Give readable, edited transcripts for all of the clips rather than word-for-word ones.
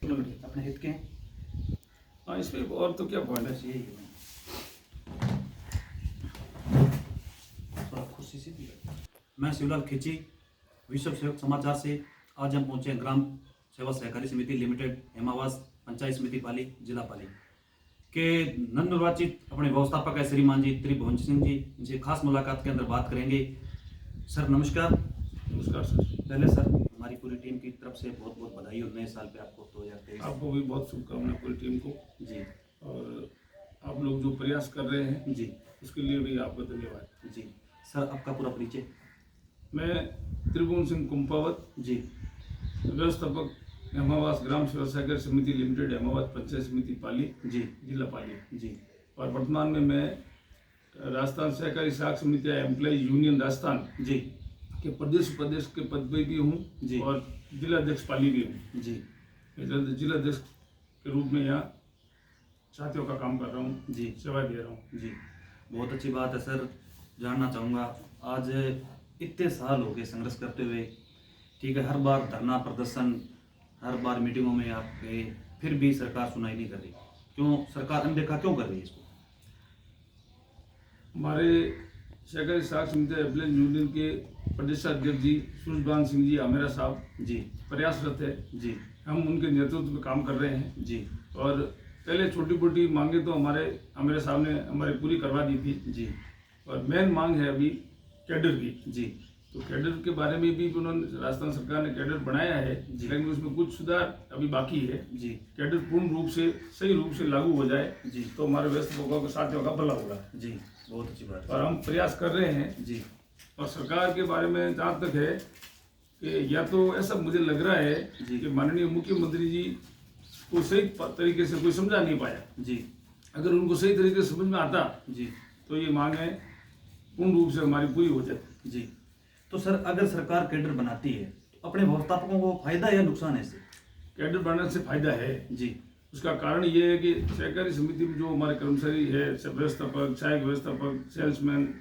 अपने हित के हैं। हाँ, इस पर और तो क्या पॉइंट है। बस यही है। थोड़ा खुशी सी भी है। मैं शिवलाल खिची, विश्व सेवक समाचार से आज हम पहुंचे हैं ग्राम सेवा सहकारी समिति लिमिटेड, हेमावास, पंचायत समिति पाली, जिला पाली के नवनिर्वाचित अपने व्यवस्थापक है श्रीमान जी त्रिभुवन सिंह जी। इनसे खास मुलाकात के अंदर बात करेंगे। सर नमस्कार। नमस्कार सर। पहले सर हमारी पूरी टीम की तरफ से बहुत बहुत बधाई हो नए साल पे आपको 2023। आपको भी बहुत शुभकामनाएं पूरी टीम को जी। और आप लोग जो प्रयास कर रहे हैं जी उसके लिए भी आपका धन्यवाद। जी। सर आपका पूरा परिचय। मैं त्रिभुवन सिंह कुंपावत जी। व्यवस्थापक हेमावास ग्राम सेवा सहकारी समिति लिमिटेड, हेमावास पंचायत समिति पाली, जी जिला पाली। जी। और वर्तमान में मैं राजस्थान सहकारी साख समिति एम्प्लॉय यूनियन राजस्थान जी के प्रदेश के पद पे भी जी। हूँ और जिलाध्यक्ष पाली भी हूँ। जी। जिलाध्यक्ष के रूप में यहाँ साथियों का काम कर रहा हूँ जी। सेवा दे रहा हूँ। जी बहुत अच्छी बात है सर। जानना चाहूँगा आज इतने साल हो गए संघर्ष करते हुए, ठीक है, हर बार धरना प्रदर्शन, हर बार मीटिंगों में आप गए, फिर भी सरकार सुनाई नहीं कर रही। क्यों सरकार अनदेखा क्यों कर रही है इसको? हमारे सहकारी साख समिति एम्प्लॉय यूनियन के प्रदेशाध्यक्ष जी सूरजबान सिंह जी आमेरा साहब जी प्रयासरत है। जी। हम उनके नेतृत्व में काम कर रहे हैं जी। और पहले छोटी मोटी मांगे तो हमारे आमेरा साहब ने हमारी पूरी करवा दी थी जी। और मेन मांग है अभी कैडर की। जी। तो कैडर के बारे में भी उन्होंने राजस्थान सरकार ने कैडर बनाया है, लेकिन उसमें कुछ सुधार अभी बाकी है। जी। कैडर पूर्ण रूप से सही रूप से लागू हो जाए जी तो हमारे व्यवस्थापकों के साथियों का भला होगा। जी बहुत अच्छी बात है। और हम प्रयास कर रहे हैं। जी। और सरकार के बारे में जहाँ तक है कि या तो ऐसा मुझे लग रहा है कि माननीय मुख्यमंत्री जी को सही तरीके से कोई समझा नहीं पाया। जी। अगर उनको सही तरीके से समझ में आता जी तो ये मांगे पूर्ण रूप से हमारी पूरी हो जाती। जी। तो सर अगर सरकार कैडर बनाती है तो अपने व्यवस्थापकों को फायदा या नुकसान है इससे? कैडर बनाने से फायदा है जी। उसका कारण ये है कि सहकारी समिति में जो हमारे कर्मचारी है, व्यवस्थापक, सहायक व्यवस्थापक, सेल्समैन,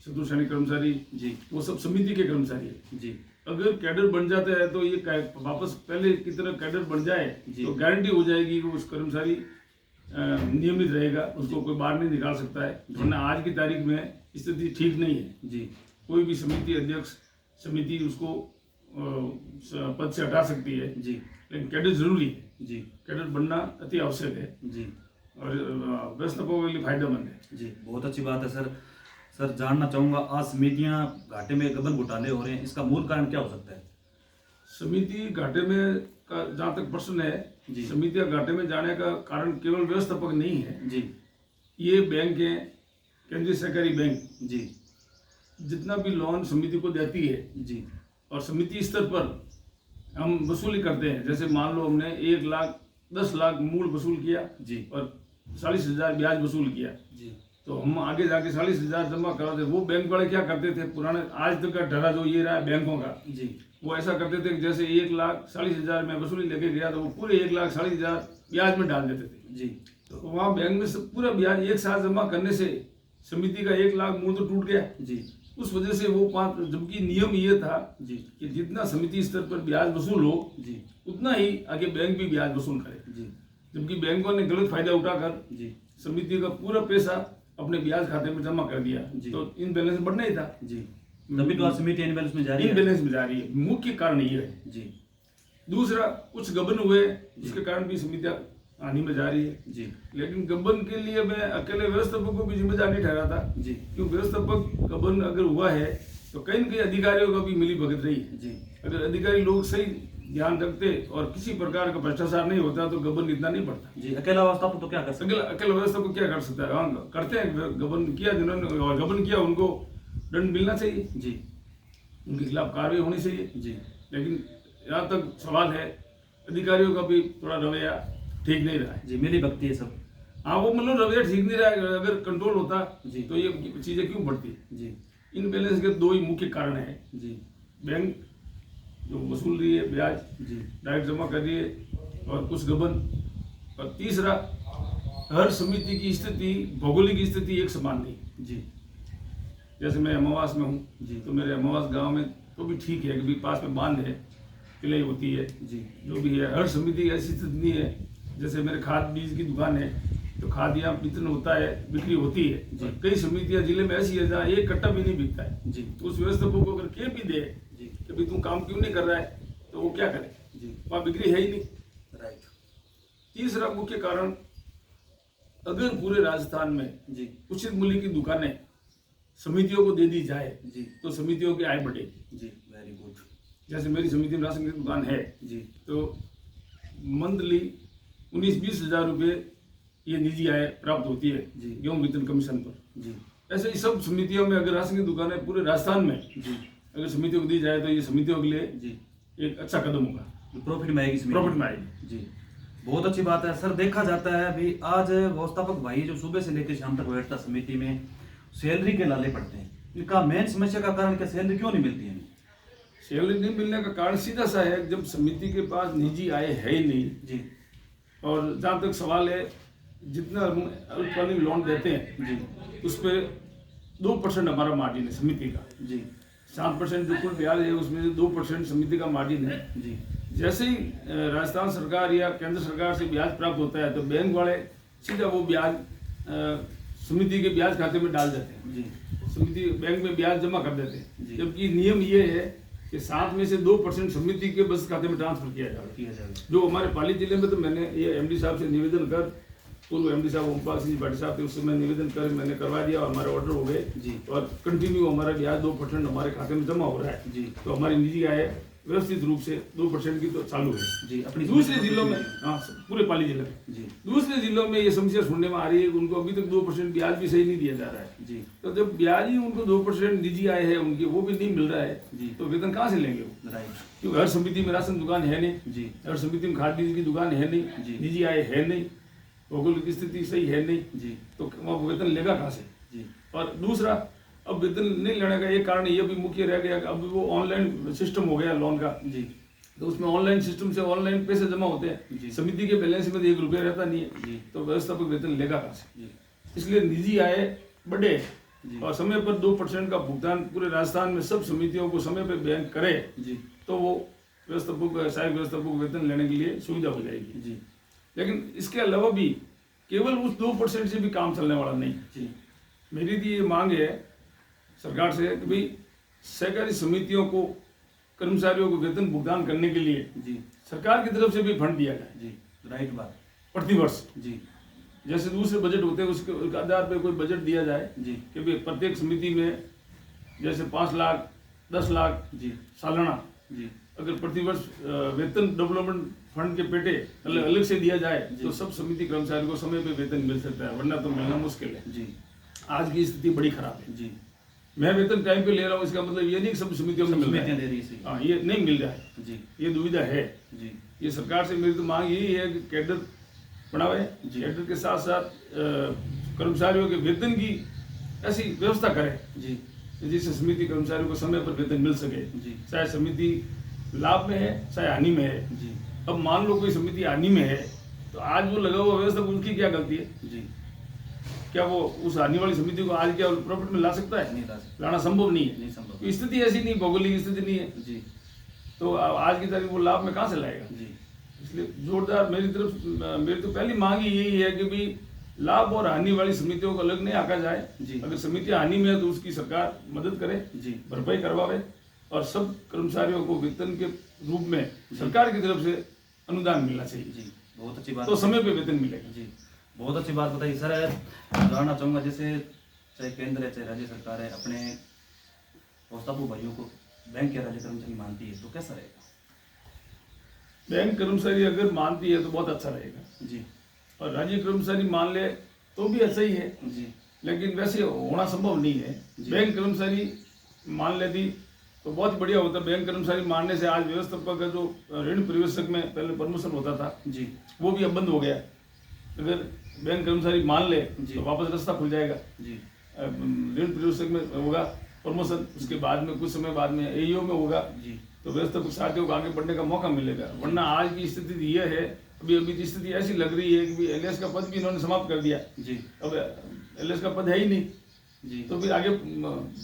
चतुर्श्रेणी कर्मचारी जी, वो सब समिति के कर्मचारी है। जी अगर कैडर बन जाता है तो ये वापस पहले की तरह कैडर बन जाए तो गारंटी हो जाएगी कि उस कर्मचारी नियमित रहेगा, उसको कोई बाहर नहीं निकाल सकता है। वरना आज की तारीख में स्थिति ठीक नहीं है। जी। कोई भी समिति अध्यक्ष समिति उसको पद से हटा सकती है। जी। लेकिन कैडर जरूरी है। जी। कैडर बनना अति आवश्यक है। जी। और व्यवस्थापकों के लिए फायदेमंद है। जी बहुत अच्छी बात है सर। सर जानना चाहूँगा आज समितियाँ घाटे में गबन घोटाले हो रहे हैं, इसका मूल कारण क्या हो सकता है? समिति घाटे में का जहाँ तक प्रश्न है, समितियाँ घाटे में जाने का कारण केवल व्यवस्थापक नहीं है जी। ये बैंक है, केंद्रीय सहकारी बैंक जी। जितना भी लोन समिति को देती है जी। और समिति स्तर पर हम वसूली करते हैं। जैसे मान लो हमने 1,10,00,000 मूल वसूल किया जी और 40,000 ब्याज वसूल किया जी। तो हम आगे जाके 40,000 जमा कराते। वो बैंक वाले क्या करते थे, पुराने आज तक का ढरा जो ये रहा है बैंकों का, जी वो ऐसा करते थे कि जैसे 1,40,000 में वसूली लेके गया तो वो पूरे 1,40,000 ब्याज में डाल देते थे। जी। तो वहाँ बैंक में सब पूरा ब्याज एक साथ जमा करने से समिति का 1,00,000 मूल तो टूट गया। जी। उस वजह से वो 5, जबकि नियम ये था जी कि जितना समिति स्तर पर ब्याज वसूल हो जी उतना ही आगे बैंक भी ब्याज वसूल करे। जी। जबकि बैंकों ने गलत फायदा उठाकर जी समिति का पूरा पैसा अपने ब्याज खाते में जमा कर दिया तो इन बैलेंस बढ़ना ही था। जी तभी तो आज समिति इनबैलेंस में जा रही है। इनबैलेंस में जा रही है, मुख्य कारण ये है। जी। दूसरा कुछ गबन हुए जिसके कारण भी समितियां हानि में जा रही है। जी। लेकिन गबन के लिए मैं अकेले व्यवस्थापक को भी जिम्मेदार नहीं ठहराता जी। क्योंकि व्यवस्थापक गबन अगर हुआ है तो कहीं न कहीं अधिकारियों का भी मिली भगत रही है। जी। अगर अधिकारी लोग सही ध्यान रखते और किसी प्रकार का भ्रष्टाचार नहीं होता तो गबन इतना नहीं बढ़ता। जी। अकेला व्यवस्थापक तो क्या कर सकते? अकेला व्यवस्थापक क्या कर सकता है? हाँ करते हैं, गबन किया जिन्होंने और गबन किया उनको दंड मिलना चाहिए। जी। उनके खिलाफ कार्रवाई होनी चाहिए। जी। लेकिन यहाँ तक सवाल है अधिकारियों का भी थोड़ा रवैया ठीक नहीं रहा है। जी मिली भक्ति है सब। हाँ वो मतलब रवैया ठीक नहीं रहा है। अगर कंट्रोल होता जी तो ये चीजें क्यों बढ़ती। जी। इन बैलेंस के दो ही मुख्य कारण है। जी। बैंक जो वसूल रही है ब्याज, जी डायरेक्ट जमा कर रही है और कुछ गबन, और तीसरा हर समिति की स्थिति, भौगोलिक स्थिति एक समान नहीं। जी। जैसे मैं हेमावास में हूँ जी। तो मेरे हेमावास गांव में तो भी ठीक है कि पास में बांध है पिलाई होती है, जी जो भी है। हर समिति ऐसी स्थिति नहीं है, जैसे मेरे खाद बीज की दुकान है तो खाद यहाँ वितरण होता है, बिक्री होती है। जी। कई समितियाँ जिले में ऐसी है जहाँ एक कट्टा भी नहीं बिकता है। जी तो उस व्यवस्थापक को अगर कह भी दे जी कि भाई तुम काम क्यों नहीं कर रहा है, तो वो क्या करे, जी वहाँ बिक्री है ही नहीं। राइट। तीसरा मुख्य कारण, अगर पूरे राजस्थान में जी उचित मूल्य की दुकानें समितियों को दे दी जाए जी तो समितियों की आय बढ़ेगी। जी वेरी गुड। जैसे मेरी समिति में राशन की दुकान है जी तो मंथली 19-20 हजार रुपये ये निजी आय प्राप्त होती है जी। गेहूं वितरण कमीशन पर। जी ऐसे ही सब समितियों में अगर राशन की दुकानें पूरे राजस्थान में जी अगर समितियों को दी जाए तो ये समितियों के लिए जी एक अच्छा कदम होगा, प्रॉफिट में आएगी इसमें। प्रॉफिट में आएगी। जी बहुत अच्छी बात है सर। देखा जाता है अभी आज व्यवस्थापक भाई जो सुबह से लेकर शाम तक बैठता समिति में, सैलरी के लाले पड़ते हैं। इनका मेन समस्या का कारण क्या, सैलरी क्यों नहीं मिलती है? सैलरी नहीं मिलने का कारण सीधा सा है, जब समिति के पास निजी आय है ही नहीं। जी और जहाँ तक सवाल है, जितना हम अल्पकालीन लोन देते हैं जी उस पर 2% हमारा मार्जिन है समिति का। जी 7% जो कुल ब्याज है उसमें से 2% समिति का मार्जिन है। जी जैसे ही राजस्थान सरकार या केंद्र सरकार से ब्याज प्राप्त होता है तो बैंक वाले सीधा वो ब्याज समिति के ब्याज खाते में डाल देते हैं। जी समिति बैंक में ब्याज जमा कर देते जी। हैं, जबकि नियम ये है कि 7 में से 2% समिति के बचत खाते में ट्रांसफर किया जाए। जो हमारे पाली जिले में तो मैंने ये एमडी साहब से निवेदन कर, पूर्व एमडी साहब ओमपाल सिंह भाटी साहब थे, उससे मैं निवेदन कर मैंने करवा दिया और हमारे ऑर्डर हो गए जी। और कंटिन्यू हमारा ब्याज 2% हमारे खाते में जमा हो रहा है। जी तो हमारी निजी आय व्यवस्थित रूप से 2% की तो चालू है जी अपनी दूसरे जिलों में। हाँ, पूरे पाली जिले में। जी दूसरे जिलों में ये समस्या सुनने में आ रही है कि उनको अभी तक 2% ब्याज भी सही नहीं दिया जा रहा है। जी तो जब ब्याज ही उनको 2% निजी आय है उनकी, वो भी नहीं मिल रहा है, जी। तो वेतन कहाँ से लेंगे वो? राइट। क्योंकि हर समिति में राशन दुकान है नहीं, जी हर समिति में खाद बीज की दुकान है जी। नहीं, निजी आय है नहीं, भौगोलिक स्थिति सही है नहीं, जी तो वहाँ वेतन लेगा कहाँ से? जी और दूसरा, अब वेतन नहीं लेने का एक कारण ये भी मुख्य रह गया कि अब वो ऑनलाइन सिस्टम हो गया लोन का, जी तो उसमें ऑनलाइन सिस्टम से ऑनलाइन पैसे जमा होते जी। हैं। समिति के बैलेंस में तो 1 रुपया रहता नहीं जी। है, तो व्यवस्थापक वेतन लेगा कहाँ से? जी इसलिए निजी आय बढ़े जी। और समय पर 2% का भुगतान पूरे राजस्थान में सब समितियों को समय पर बैंक करे जी तो वो व्यवस्थापक सहायक व्यवस्थापक वेतन लेने के लिए सुविधा हो जाएगी। जी लेकिन इसके अलावा भी केवल उस 2% से भी काम चलने वाला नहीं। जी मेरी भी ये मांग है सरकार से कि भाई सहकारी समितियों को कर्मचारियों को वेतन भुगतान करने के लिए जी सरकार की तरफ से भी फंड दिया जाए जी राइट बात। प्रतिवर्ष। जी जैसे दूसरे बजट होते हैं उसके आधार पर कोई बजट दिया जाए जी कि भाई प्रत्येक समिति में जैसे 5 लाख 10 लाख जी सालाना जी अगर प्रतिवर्ष वेतन डेवलपमेंट फंड के पेटे अलग अलग से दिया जाए जी। तो सब समिति कर्मचारियों को समय पे वेतन मिल सकता है, वरना तो मिलना मुश्किल है। जी आज की स्थिति बड़ी खराब है। जी मैं वेतन टाइम पे ले रहा हूँ, इसका मतलब ये नहीं कि सब समितियों में मिल रहा समितियां है। दे रही है सही। हाँ, ये नहीं मिल रहा है, जी ये दुविधा है। जी ये सरकार से मेरी तो मांग यही है कि कैडर बढ़ावे, जी। कैडर के साथ साथ कर्मचारियों के वेतन की ऐसी व्यवस्था करें जी जिससे समिति कर्मचारियों को समय पर वेतन मिल सके, जी चाहे समिति लाभ में है चाहे हानि में है। जी अब मान लो कोई समिति हानि में है तो आज वो लगा हुआ व्यवस्था उनकी क्या गलती है? जी क्या वो उस हानि वाली समिति को आज क्या प्रॉफिट में ला सकता है? नहीं ला सकते। लाना संभव नहीं नहीं है। संभव। तो स्थिति ऐसी नहीं, भौगोलिक स्थिति नहीं है, जी तो आज की तारीख वो लाभ में कहाँ से लाएगा? जी इसलिए जोरदार मेरी तो पहली मांग ही यही है कि भी लाभ और हानि वाली समितियों को अलग नहीं आका जाए। जी। अगर समिति हानि में है तो उसकी सरकार मदद करे, जी भरपाई करवावे और सब कर्मचारियों को वेतन के रूप में सरकार की तरफ से अनुदान मिलना चाहिए। जी बहुत अच्छी बात। तो समय पे वेतन मिलेगा। जी बहुत अच्छी बात बताई सर। जानना चाहूँगा जैसे चाहे केंद्र है चाहे राज्य सरकार है अपने व्यवस्थापक भाइयों को बैंक या राज्य कर्मचारी मानती है तो कैसा रहेगा? बैंक कर्मचारी अगर मानती है तो बहुत अच्छा रहेगा जी और राज्य कर्मचारी मान ले तो भी अच्छा ही है, जी लेकिन वैसे होना संभव नहीं है। जी। बैंक कर्मचारी मान लेती तो बहुत बढ़िया होता। बैंक कर्मचारी मानने से आज व्यवस्थापक का जो ऋण परिवेशक में पहले प्रमोशन होता था जी वो भी अब बंद हो गया। अगर बैंक कर्मचारी मान ले जी। तो वापस रास्ता खुल जाएगा। जी ऋण परिवेशक में होगा प्रमोशन, उसके बाद में कुछ समय बाद में एईओ में होगा, जी तो व्यवस्थापक साथियों को आगे बढ़ने का मौका मिलेगा। वरना आज की स्थिति यह है, अभी की स्थिति ऐसी लग रही है कि एलएस का पद भी इन्होंने समाप्त कर दिया। जी अब एलएस का पद है ही नहीं, जी तो फिर आगे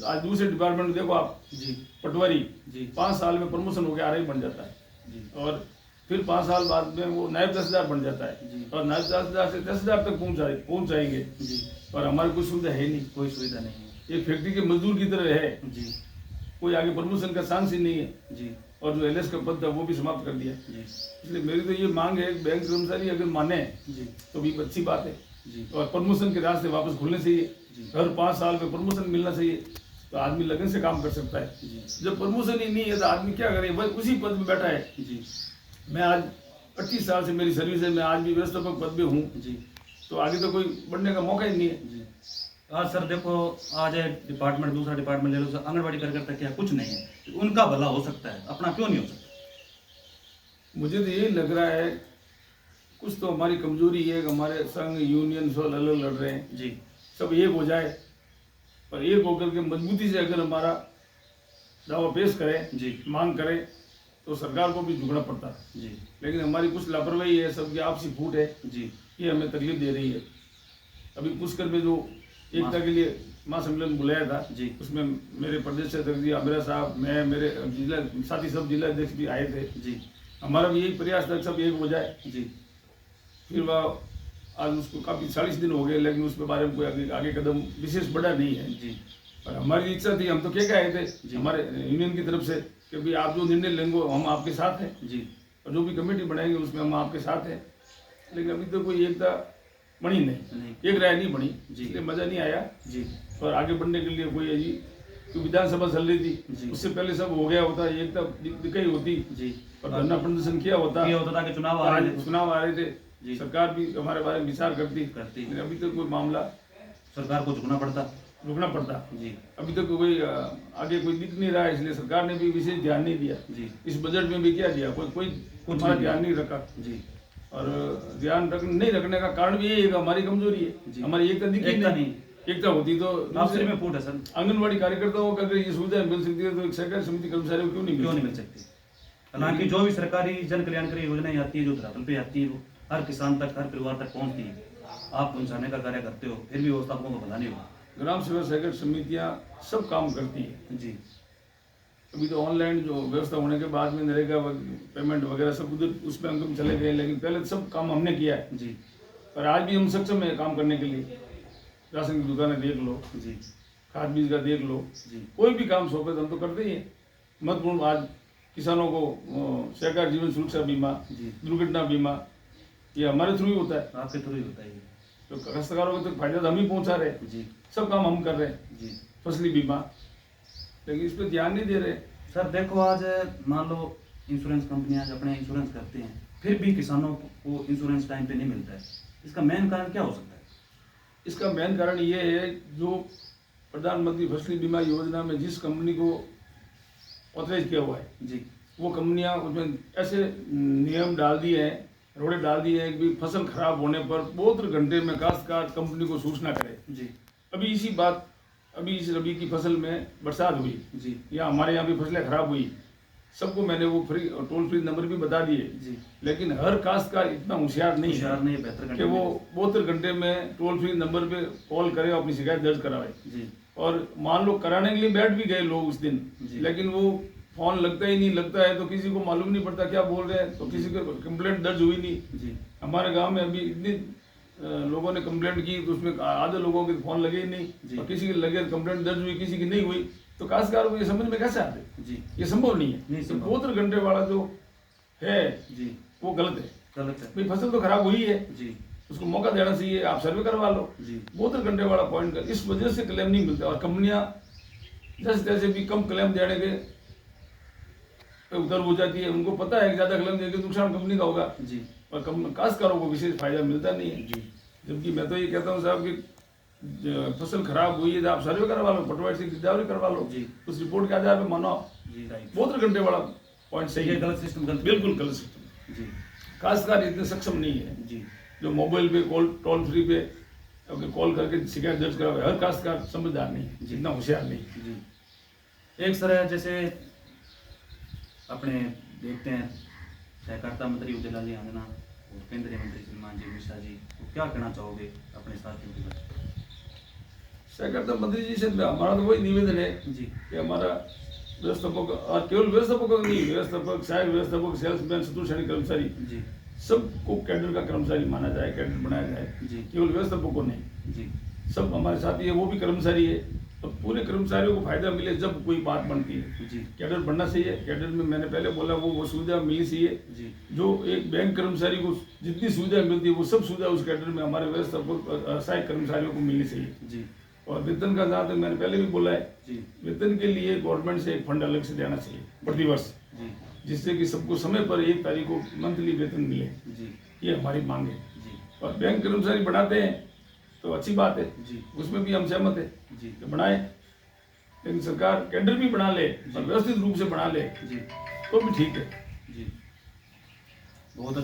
आज दूसरे डिपार्टमेंट में देखो आप, जी पटवारी जी 5 साल में प्रमोशन होकर आरआई बन जाता है। जी। और फिर 5 साल बाद में वो नायब तहसीलदार बन जाता है जी। और नायब तहसीलदार से तहसीलदार तक पहुंच जाएंगे। जी। और हमारी कोई सुविधा है नहीं, कोई सुविधा नहीं है। एक फैक्ट्री के मजदूर की तरह है, जी। कोई आगे प्रमोशन का चांस ही नहीं है। जी। और जो एलएस का पद था वो भी समाप्त कर दिया। जी। इसलिए मेरी तो ये मांग है, बैंक कर्मचारी अगर माने जी। तो भी अच्छी बात है जी। और प्रमोशन के रास्ते वापस खुलने चाहिए। जी। हर 5 साल में प्रमोशन मिलना चाहिए तो आदमी लगन से काम कर सकता है। जी। जब प्रमोशन ही नहीं है तो आदमी क्या करे, वह उसी पद में बैठा है। जी। मैं आज 28 साल से मेरी सर्विस है, मैं आज भी व्यवस्थापक पद पे हूँ, जी। तो आगे तो कोई बढ़ने का मौका ही नहीं है। जी। आज सर देखो, आज एक डिपार्टमेंट दूसरा डिपार्टमेंट ले लो सर, आंगनबाड़ी कार्यकर्ता क्या कुछ नहीं है, तो उनका भला हो सकता है, अपना क्यों नहीं हो सकता? मुझे तो यही लग रहा है कुछ तो हमारी कमजोरी है कि हमारे संघ यूनियन सब अलग लड़ रहे हैं। जी। सब एक हो जाए और एक होकर के मजबूती से अगर हमारा दावा पेश करें, जी। मांग करें, तो सरकार को भी झुकना पड़ता है। जी। लेकिन हमारी कुछ लापरवाही है, सबकी आपसी फूट है, जी। ये हमें तकलीफ दे रही है। अभी पुष्कर में जो एकता के लिए महासम्मेलन बुलाया था, जी। उसमें मेरे प्रदेश अध्यक्ष जी आमिरा साहब, मैं, मेरे जिला साथी सब जिला अध्यक्ष भी आए थे। जी। हमारा भी यही प्रयास था कि सब एक हो जाए। जी। फिर वह आज उसको काफ़ी 40 दिन हो गए, लेकिन उसके बारे में कोई आगे कदम विशेष बढ़ा नहीं है। जी। और हमारी इच्छा थी, हम तो क्या आए थे हमारे यूनियन की तरफ से कि भाई आप जो निर्णय लेंगे हम आपके साथ हैं, जी। और जो भी कमेटी बनाएंगे उसमें हम आपके साथ हैं। लेकिन अभी तो कोई एकता बनी नहीं, एक राय नहीं बनी, इसलिए मजा नहीं आया। जी। और आगे बढ़ने के लिए कोई अजी क्योंकि विधानसभा चल रही जी। थी, उससे पहले सब हो गया होता, एकता दिखाई होती जी। और धरना प्रदर्शन किया होता। ये होता था कि चुनाव आ रहे थे, चुनाव आ रहे थे, जी। सरकार भी हमारे बारे में विचार करती। करती। अभी तक कोई मामला सरकार को झुकना पड़ता। रुकना पड़ता। जी। अभी तक कोई आगे कोई दिख नहीं रहा है, इसलिए सरकार ने भी विशेष ध्यान नहीं दिया। जी। इस बजट में भी क्या दिया, कोई हमारा ध्यान नहीं रखा। जी। और ध्यान नहीं रखने का कारण भी यही है कि हमारी कमजोरी है, हमारी एकता दिखी नहीं। एकता होती तो आपसे में फूट है सर। आंगनबाड़ी कार्यकर्ताओं को अगर ये सुविधा मिल सकती है तो एक सहकारी समिति कर्मचारियों को क्यों नहीं मिल सकती? हालांकि जो भी सरकारी जन कल्याणकारी योजनाएं आती है, जो धरातल पे आती है, वो हर किसान तक, हर परिवार तक पहुंचती है। आप पहुंचाने का कार्य करते हो, फिर भी व्यवस्थापकों को भला नहीं होगा। ग्राम सेवा सहकारी समितियां सब काम करती है। जी। अभी तो ऑनलाइन जो व्यवस्था होने के बाद में नरेगा पेमेंट वगैरह सब उधर उसमें हम चले गए, लेकिन पहले सब काम हमने किया है। जी। और आज भी हम सक्षम है काम करने के लिए। राशन की दुकानें देख लो, जी। खाद बीज का देख लो, जी। कोई भी काम सौंपे तो हम तो करते ही हैं। महत्वपूर्ण आज किसानों को सहकार जीवन सुरक्षा बीमा, दुर्घटना बीमा, ये हमारे थ्रू ही होता है। आपके थ्रू ही होता है। तो काश्तकारों को तो फायदा तो हम ही पहुंचा रहे हैं। जी। सब काम हम कर रहे हैं। जी। फसली बीमा, लेकिन इस पर ध्यान नहीं दे रहे। सर देखो, आज मान लो इंश्योरेंस कंपनियां अपने इंश्योरेंस करते हैं, फिर भी किसानों को इंश्योरेंस टाइम पे नहीं मिलता है। इसका मेन कारण क्या हो सकता है? इसका मेन कारण ये है, जो प्रधानमंत्री फसली बीमा योजना में जिस कंपनी को ऑथराइज किया हुआ है, जी, वो कंपनियां उसमें ऐसे नियम डाल दिए हैं, रोड़े डाल दिए हैं कि फसल खराब होने पर 72 घंटे में काश्तकार कंपनी को सूचना करे। जी। अभी इस रबी की फसल में बरसात हुई जी, या हमारे यहाँ भी फसलें खराब हुई, सबको मैंने वो टोल फ्री नंबर भी बता दिए। जी। लेकिन हर काश्तकार इतना होशियार नहीं है बेहतर कि वो 72 घंटे में टोल फ्री नंबर पे कॉल करे, अपनी शिकायत दर्ज करावे। जी। और मान लो कराने के लिए बैठ भी गए लोग उस दिन, लेकिन वो फोन लगता ही नहीं, लगता है तो किसी को मालूम नहीं पड़ता क्या बोल रहे हैं, तो किसी को कंप्लेंट दर्ज हुई नहीं। जी। हमारे गांव में अभी इतनी लोगों ने कंप्लेंट की तो उसमें आधे लोगों के फोन लगे ही नहीं, और किसी के लगे कंप्लेंट दर्ज हुई, किसी की नहीं हुई। तो काश्तकारों को ये समझ में कैसे आते? जी। ये संभव नहीं है। तो 72 घंटे वाला जो है जी, वो गलत है। गलत है भाई फसल तो खराब हुई है, जी, उसको मौका देना चाहिए, आप सर्वे करवा लो। जी। 72 घंटे वाला पॉइंट का इस वजह से क्लेम नहीं मिलता, और कंपनियां जैसे तैसे भी कम क्लेम देने के उधर हो जाती है। उनको पता है कि ज्यादा क्लेम देंगे नुकसान कंपनी का होगा, जी, और काश्तकारों को विशेष फायदा मिलता नहीं है। जी। जबकि मैं तो ये कहता हूँ साहब कि फसल खराब हुई है तो आप सर्वे करवा लो, पटवारी से गिरदावरी करवा लो, जी। उस रिपोर्ट के आधार पर मानो। जी, राइट। 72 घंटे वाला पॉइंट सही है, गलत सिस्टम, गलत, बिल्कुल गलत सिस्टम। जी, काश्तकार इतने सक्षम नहीं है जी, जो मोबाइल पे टोल फ्री पे कॉल करके शिकायत दर्ज करावे। हर काश्तकार समझदार नहीं है, जितना होशियार नहीं। जी। एक सर जैसे अपने देखते हैं सहकारिता मंत्री उदयलाल जी आंजना और केंद्रीय मंत्री श्रीमान जी मिश्रा जी, तो क्या कहना चाहोगे अपने साथियों के बारे? सहकारिता मंत्री जी से हमारा तो वही निवेदन है जी, कि हमारा व्यवस्थापक, और केवल व्यवस्थापक नहीं, व्यवस्थापक, सहायक व्यवस्थापक, सेल्समैन, चतुर्श्रेणी कर्मचारी, जी सबको कैडर का कर्मचारी माना जाए, कैडर बनाया जाए, जी केवल व्यवस्थापक को नहीं। जी सब हमारे साथी है, वो भी कर्मचारी है, तो पूरे कर्मचारियों को फायदा मिले जब कोई बात बनती है। जी कैडर बनना चाहिए। कैडर में मैंने पहले बोला वो सुविधा मिलनी चाहिए जी जो एक बैंक कर्मचारी को जितनी सुविधा मिलती है वो सब सुविधा उस कैडर में हमारे व्यवस्थापक सहायक कर्मचारियों को मिलनी चाहिए। जी और वेतन का जहाँ तक मैंने पहले भी बोला है, जी वेतन के लिए गवर्नमेंट से एक फंड अलग से देना चाहिए प्रतिवर्ष, जी जिससे कि सबको समय पर 1 तारीख को मंथली वेतन मिले। जी ये हमारी मांग है। जी और बैंक कर्मचारी बढ़ाते हैं तो अच्छी बात है, जी उसमें भी हम सहमत है जी कि बढ़ाए, लेकिन सरकार कैडर भी बढ़ा ले और व्यवस्थित रूप से बढ़ा ले जी तो भी ठीक है। जी बहुत